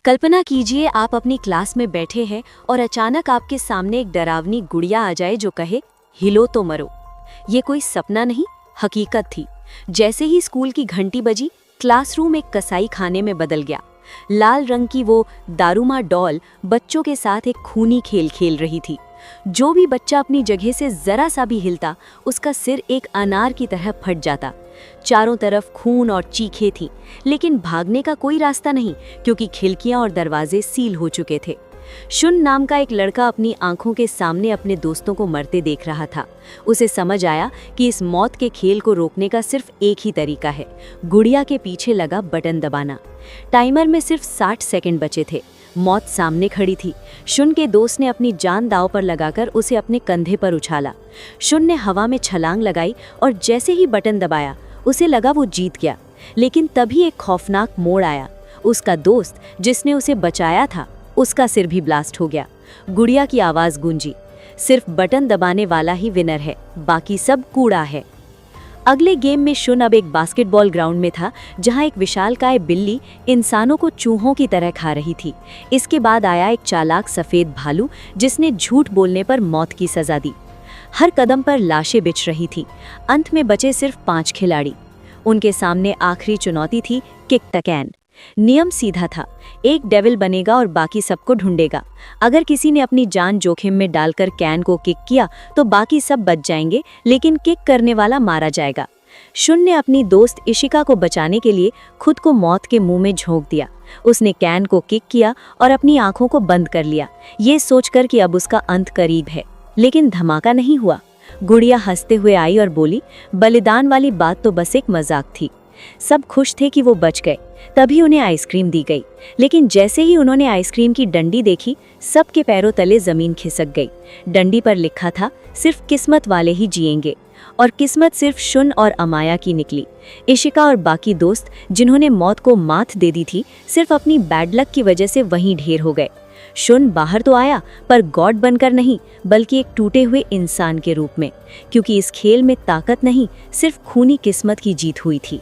कल्पना कीजिए आप अपनी क्लास में बैठे हैं और अचानक आपके सामने एक डरावनी गुड़िया आ जाए जो कहे हिलो तो मरो। ये कोई सपना नहीं, हकीकत थी। जैसे ही स्कूल की घंटी बजी, क्लासरूम एक कसाई खाने में बदल गया। लाल रंग की वो दारूमा डॉल बच्चों के साथ एक खूनी खेल खेल रही थी। जो भी बच्चा अपनी जगह से जरा सा भी हिलता, उसका सिर एक अनार की तरह फट जाता। चारों तरफ खून और चीखें थीं, लेकिन भागने का कोई रास्ता नहीं, क्योंकि खिड़कियां और दरवाजे सील हो चुके थे। शुन नाम का एक लड़का अपनी आंखों के सामने अपने दोस्तों को मरते देख रहा था। उसे समझ आया कि इस मौत के खेल को रोकने का सिर्फ एक ही तरीका है, गुड़िया के पीछे लगा बटन दबाना। टाइमर में सिर्फ 60 सेकंड बचे थे। मौत सामने खड़ी थी। शुन के दोस्त ने अपनी जान दांव पर लगाकर उसे अपने कंधे पर उछाला। शुन ने हवा में छलांग लगाई और जैसे ही बटन दबाया, उसे लगा वो जीत गया। लेकिन तभी एक खौफनाक मोड़ आया। उसका दोस्त जिसने उसे बचाया था, उसका सिर भी ब्लास्ट हो गया। गुड़िया की आवाज़ गूंजी, सिर्फ बटन दबाने वाला ही विनर है, बाकी सब कूड़ा है। अगले गेम में शुन अब एक बास्केटबॉल ग्राउंड में था, जहां एक विशालकाय बिल्ली इंसानों को चूहों की तरह खा रही थी। इसके बाद आया एक चालाक सफ़ेद भालू, जिसने झूठ बोलने पर मौत की सज़ा दी। हर कदम पर लाशें बिछ रही थी। अंत में बचे सिर्फ 5 खिलाड़ी। उनके सामने आखिरी चुनौती थी किक द कैन। नियम सीधा था, एक डेविल बनेगा और बाकी सबको ढूंढेगा। अगर किसी ने अपनी जान जोखिम में डालकर कैन को किक किया तो बाकी सब बच जाएंगे, लेकिन किक करने वाला मारा जाएगा। शुन ने अपनी दोस्त इशिका को बचाने के लिए खुद को मौत के मुंह में झोंक दिया। उसने कैन को किक किया और अपनी आंखों को बंद कर लिया, ये सोचकर कि अब उसका अंत करीब है। लेकिन धमाका नहीं हुआ। गुड़िया हंसते हुए आई और बोली, बलिदान वाली बात तो बस एक मजाक थी। सब खुश थे कि वो बच गए। तभी उन्हें आइसक्रीम दी गई, लेकिन जैसे ही उन्होंने आइसक्रीम की डंडी देखी, सबके पैरों तले जमीन खिसक गई। डंडी पर लिखा था, सिर्फ किस्मत वाले ही जिएंगे। और किस्मत सिर्फ शुन और अमाया की निकली। इशिका और बाकी दोस्त जिन्होंने मौत को मात दे दी थी, सिर्फ अपनी बैड लक की वजह से वहीं ढेर हो गए। शुन बाहर तो आया, पर गॉड बनकर नहीं, बल्कि एक टूटे हुए इंसान के रूप में, क्योंकि इस खेल में ताकत नहीं, सिर्फ खूनी किस्मत की जीत हुई थी।